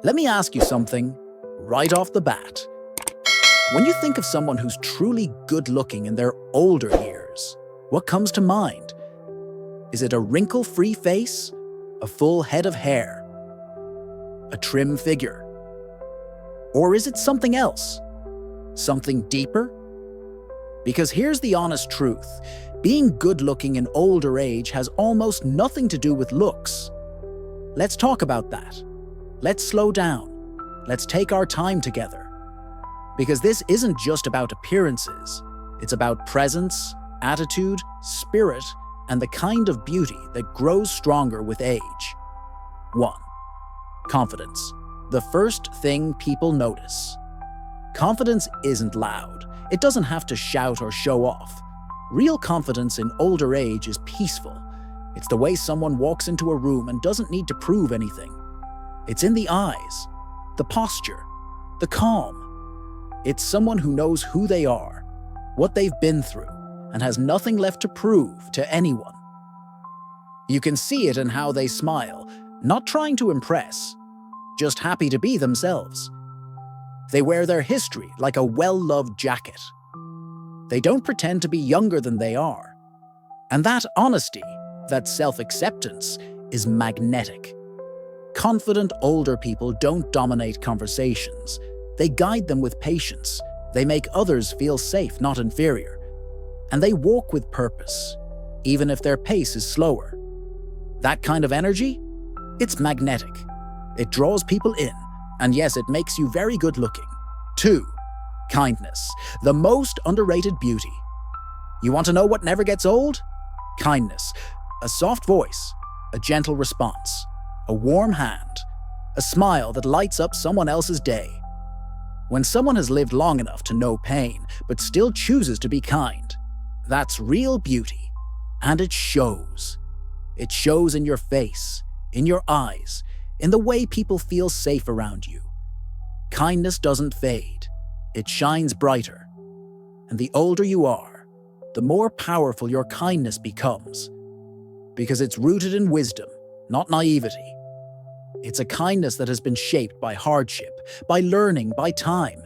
Let me ask you something right off the bat. When you think of someone who's truly good-looking in their older years, what comes to mind? Is it a wrinkle-free face, a full head of hair, a trim figure? Or is it something else? Something deeper? Because here's the honest truth. Being good-looking in older age has almost nothing to do with looks. Let's talk about that. Let's slow down. Let's take our time together. Because this isn't just about appearances. It's about presence, attitude, spirit, and the kind of beauty that grows stronger with age. 1. Confidence. The first thing people notice. Confidence isn't loud. It doesn't have to shout or show off. Real confidence in older age is peaceful. It's the way someone walks into a room and doesn't need to prove anything. It's in the eyes, the posture, the calm. It's someone who knows who they are, what they've been through, and has nothing left to prove to anyone. You can see it in how they smile, not trying to impress, just happy to be themselves. They wear their history like a well-loved jacket. They don't pretend to be younger than they are. And that honesty, that self-acceptance, is magnetic. Confident older people don't dominate conversations. They guide them with patience. They make others feel safe, not inferior. And they walk with purpose, even if their pace is slower. That kind of energy? It's magnetic. It draws people in, and yes, it makes you very good looking. 2. Kindness, the most underrated beauty. You want to know what never gets old? Kindness, a soft voice, a gentle response, a warm hand, a smile that lights up someone else's day. When someone has lived long enough to know pain, but still chooses to be kind, that's real beauty. And it shows. It shows in your face, in your eyes, in the way people feel safe around you. Kindness doesn't fade. It shines brighter. And the older you are, the more powerful your kindness becomes. Because it's rooted in wisdom, not naivety. It's a kindness that has been shaped by hardship, by learning, by time.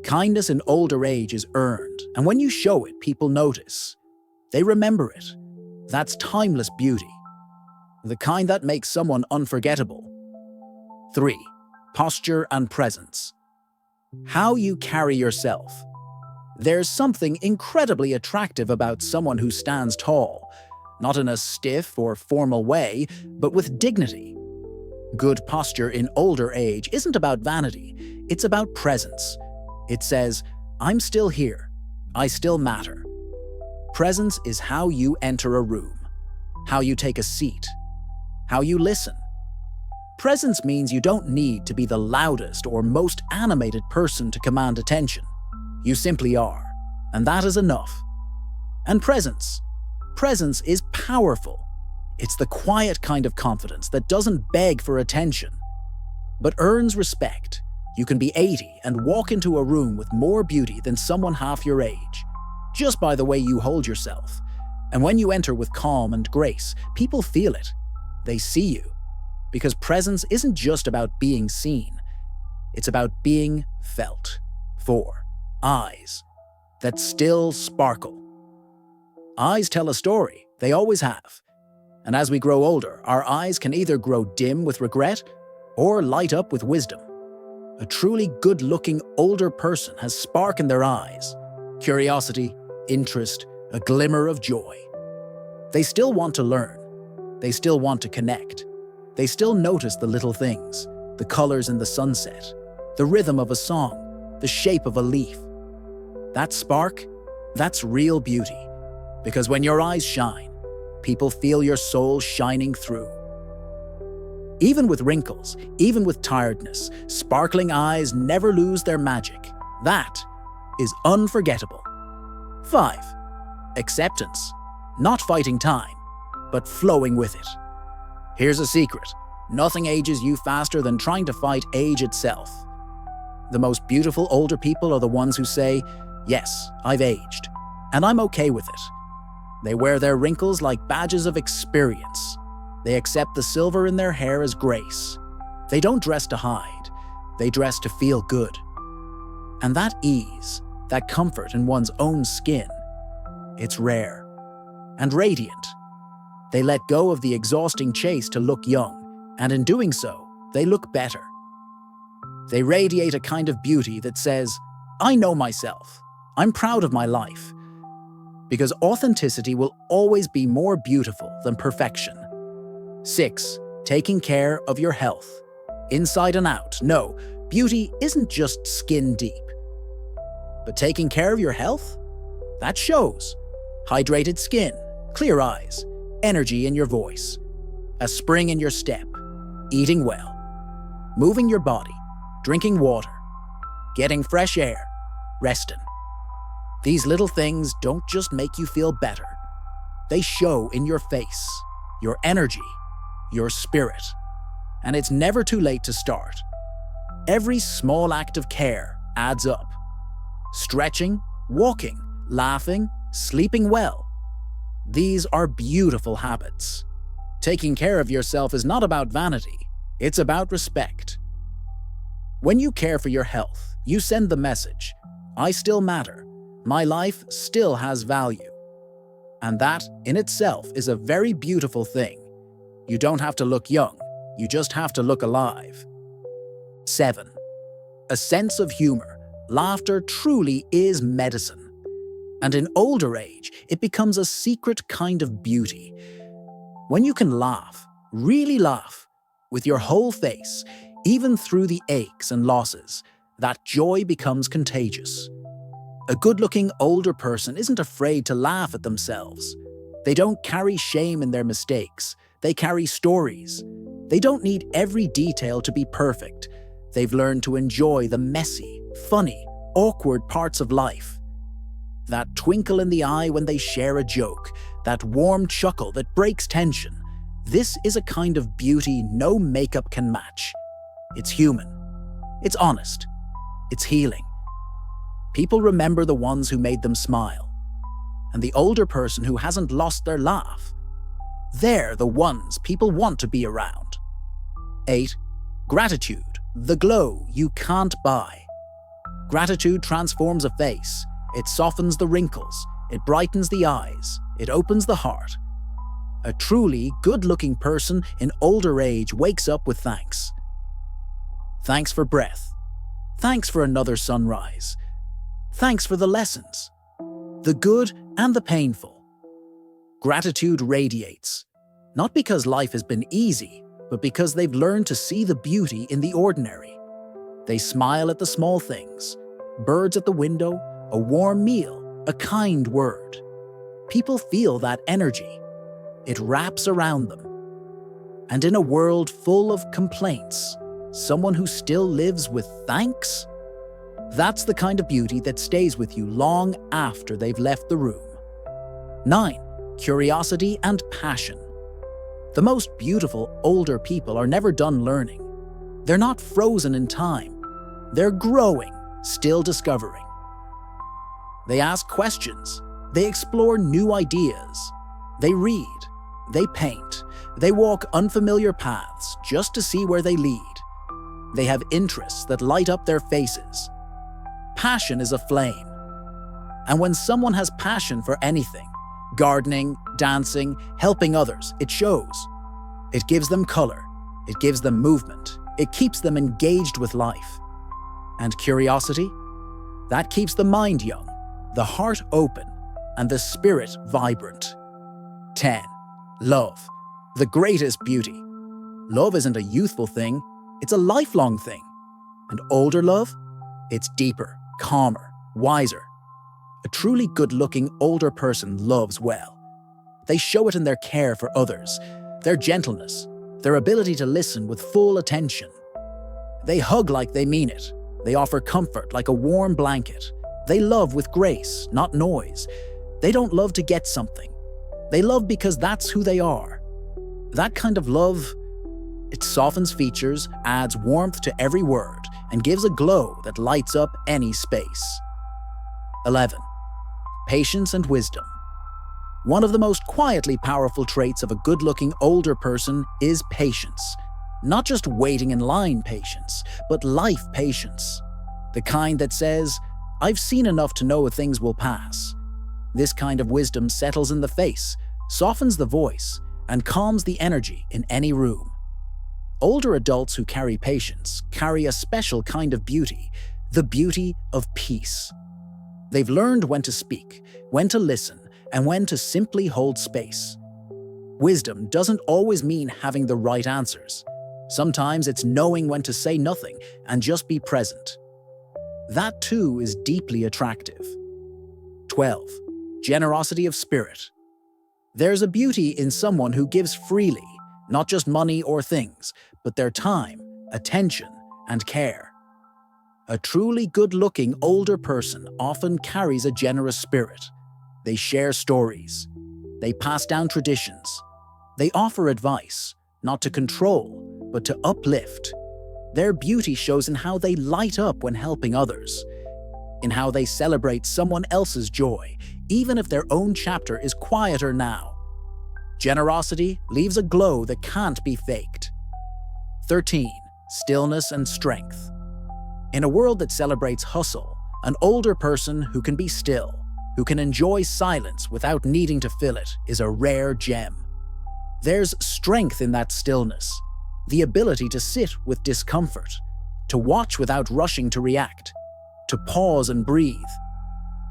Kindness in older age is earned, and when you show it, people notice. They remember it. That's timeless beauty. The kind that makes someone unforgettable. 3. Posture and presence. How you carry yourself. There's something incredibly attractive about someone who stands tall, not in a stiff or formal way, but with dignity. Good posture in older age isn't about vanity, it's about presence. It says, I'm still here, I still matter. Presence is how you enter a room, how you take a seat, how you listen. Presence means you don't need to be the loudest or most animated person to command attention. You simply are, and that is enough. And presence is powerful. It's the quiet kind of confidence that doesn't beg for attention, but earns respect. You can be 80 and walk into a room with more beauty than someone half your age, just by the way you hold yourself. And when you enter with calm and grace, people feel it. They see you. Because presence isn't just about being seen. It's about being felt. 4. Eyes that still sparkle. Eyes tell a story. They always have. And as we grow older, our eyes can either grow dim with regret or light up with wisdom. A truly good-looking older person has spark in their eyes, curiosity, interest, a glimmer of joy. They still want to learn. They still want to connect. They still notice the little things, the colors in the sunset, the rhythm of a song, the shape of a leaf. That spark, that's real beauty. Because when your eyes shine, people feel your soul shining through. Even with wrinkles, even with tiredness, sparkling eyes never lose their magic. That is unforgettable. 5. Acceptance. Not fighting time, but flowing with it. Here's a secret. Nothing ages you faster than trying to fight age itself. The most beautiful older people are the ones who say, yes, I've aged, and I'm okay with it. They wear their wrinkles like badges of experience. They accept the silver in their hair as grace. They don't dress to hide, they dress to feel good. And that ease, that comfort in one's own skin, it's rare and radiant. They let go of the exhausting chase to look young, and in doing so, they look better. They radiate a kind of beauty that says, I know myself, I'm proud of my life. Because authenticity will always be more beautiful than perfection. 6. Taking care of your health. Inside and out. No, beauty isn't just skin deep. But taking care of your health? That shows. Hydrated skin, clear eyes, energy in your voice, a spring in your step, eating well, moving your body, drinking water, getting fresh air, resting. These little things don't just make you feel better. They show in your face, your energy, your spirit. And it's never too late to start. Every small act of care adds up. Stretching, walking, laughing, sleeping well. These are beautiful habits. Taking care of yourself is not about vanity, it's about respect. When you care for your health, you send the message, I still matter, my life still has value. And that, in itself, is a very beautiful thing. You don't have to look young, you just have to look alive. 7. A sense of humor. Laughter truly is medicine. And in older age, it becomes a secret kind of beauty. When you can laugh, really laugh, with your whole face, even through the aches and losses, that joy becomes contagious. A good-looking older person isn't afraid to laugh at themselves. They don't carry shame in their mistakes. They carry stories. They don't need every detail to be perfect. They've learned to enjoy the messy, funny, awkward parts of life. That twinkle in the eye when they share a joke, that warm chuckle that breaks tension. This is a kind of beauty no makeup can match. It's human. It's honest. It's healing. People remember the ones who made them smile. And the older person who hasn't lost their laugh, they're the ones people want to be around. 8. Gratitude, the glow you can't buy. Gratitude transforms a face. It softens the wrinkles. It brightens the eyes. It opens the heart. A truly good-looking person in older age wakes up with thanks. Thanks for breath. Thanks for another sunrise. Thanks for the lessons, the good and the painful. Gratitude radiates, not because life has been easy, but because they've learned to see the beauty in the ordinary. They smile at the small things, birds at the window, a warm meal, a kind word. People feel that energy. It wraps around them. And in a world full of complaints, someone who still lives with thanks? That's the kind of beauty that stays with you long after they've left the room. 9. Curiosity and passion. The most beautiful older people are never done learning. They're not frozen in time. They're growing, still discovering. They ask questions. They explore new ideas. They read. They paint. They walk unfamiliar paths just to see where they lead. They have interests that light up their faces. Passion is a flame. And when someone has passion for anything, gardening, dancing, helping others, it shows. It gives them color. It gives them movement. It keeps them engaged with life. And curiosity? That keeps the mind young, the heart open, and the spirit vibrant. 10. Love, the greatest beauty. Love isn't a youthful thing, it's a lifelong thing. And older love? It's deeper, calmer, wiser. A truly good-looking older person loves well. They show it in their care for others, their gentleness, their ability to listen with full attention. They hug like they mean it. They offer comfort like a warm blanket. They love with grace, not noise. They don't love to get something. They love because that's who they are. That kind of love, it softens features, adds warmth to every word, and gives a glow that lights up any space. 11. Patience and wisdom. One of the most quietly powerful traits of a good-looking older person is patience. Not just waiting in line patience, but life patience. The kind that says, "I've seen enough to know things will pass." This kind of wisdom settles in the face, softens the voice, and calms the energy in any room. Older adults who carry patience carry a special kind of beauty, the beauty of peace. They've learned when to speak, when to listen, and when to simply hold space. Wisdom doesn't always mean having the right answers. Sometimes it's knowing when to say nothing and just be present. That too is deeply attractive. 12. Generosity of spirit. There's a beauty in someone who gives freely, not just money or things, but their time, attention, and care. A truly good-looking older person often carries a generous spirit. They share stories. They pass down traditions. They offer advice, not to control, but to uplift. Their beauty shows in how they light up when helping others, in how they celebrate someone else's joy, even if their own chapter is quieter now. Generosity leaves a glow that can't be faked. 13. Stillness and strength. In a world that celebrates hustle, an older person who can be still, who can enjoy silence without needing to fill it, is a rare gem. There's strength in that stillness, the ability to sit with discomfort, to watch without rushing to react, to pause and breathe.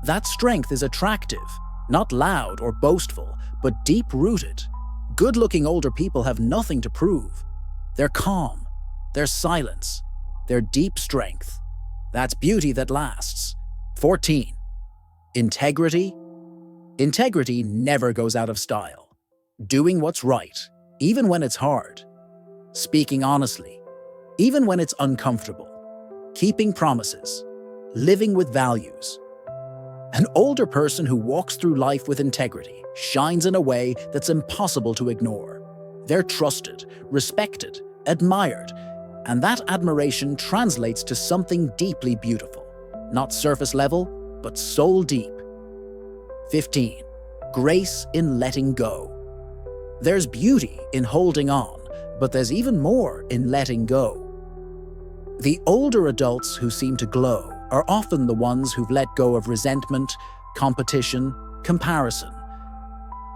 That strength is attractive, not loud or boastful, but deep-rooted. Good-looking older people have nothing to prove. Their calm, their silence, their deep strength. That's beauty that lasts. 14. Integrity. Integrity never goes out of style. Doing what's right, even when it's hard. Speaking honestly, even when it's uncomfortable. Keeping promises. Living with values. An older person who walks through life with integrity shines in a way that's impossible to ignore. They're trusted, respected, admired, and that admiration translates to something deeply beautiful. Not surface level, but soul deep. 15. Grace in letting go. There's beauty in holding on, but there's even more in letting go. The older adults who seem to glow are often the ones who've let go of resentment, competition, comparison.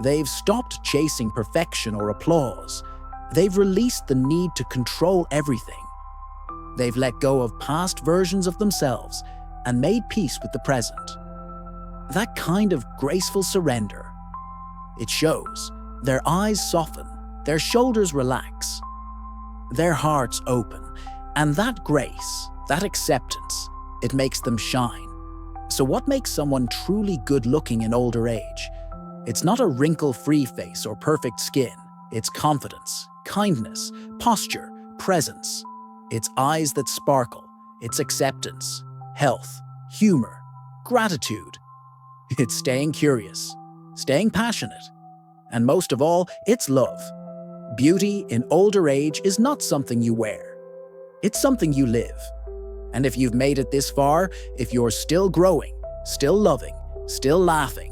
They've stopped chasing perfection or applause. They've released the need to control everything. They've let go of past versions of themselves and made peace with the present. That kind of graceful surrender. It shows. Their eyes soften, their shoulders relax, their hearts open, and that grace, that acceptance, it makes them shine. So what makes someone truly good-looking in older age? It's not a wrinkle-free face or perfect skin. It's confidence, kindness, posture, presence. It's eyes that sparkle. It's acceptance, health, humor, gratitude. It's staying curious, staying passionate, and most of all, it's love. Beauty in older age is not something you wear. It's something you live. And if you've made it this far, if you're still growing, still loving, still laughing,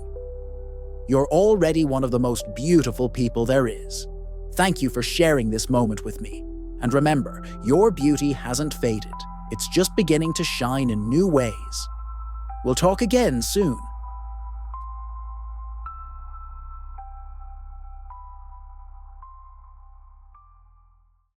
you're already one of the most beautiful people there is. Thank you for sharing this moment with me. And remember, your beauty hasn't faded. It's just beginning to shine in new ways. We'll talk again soon.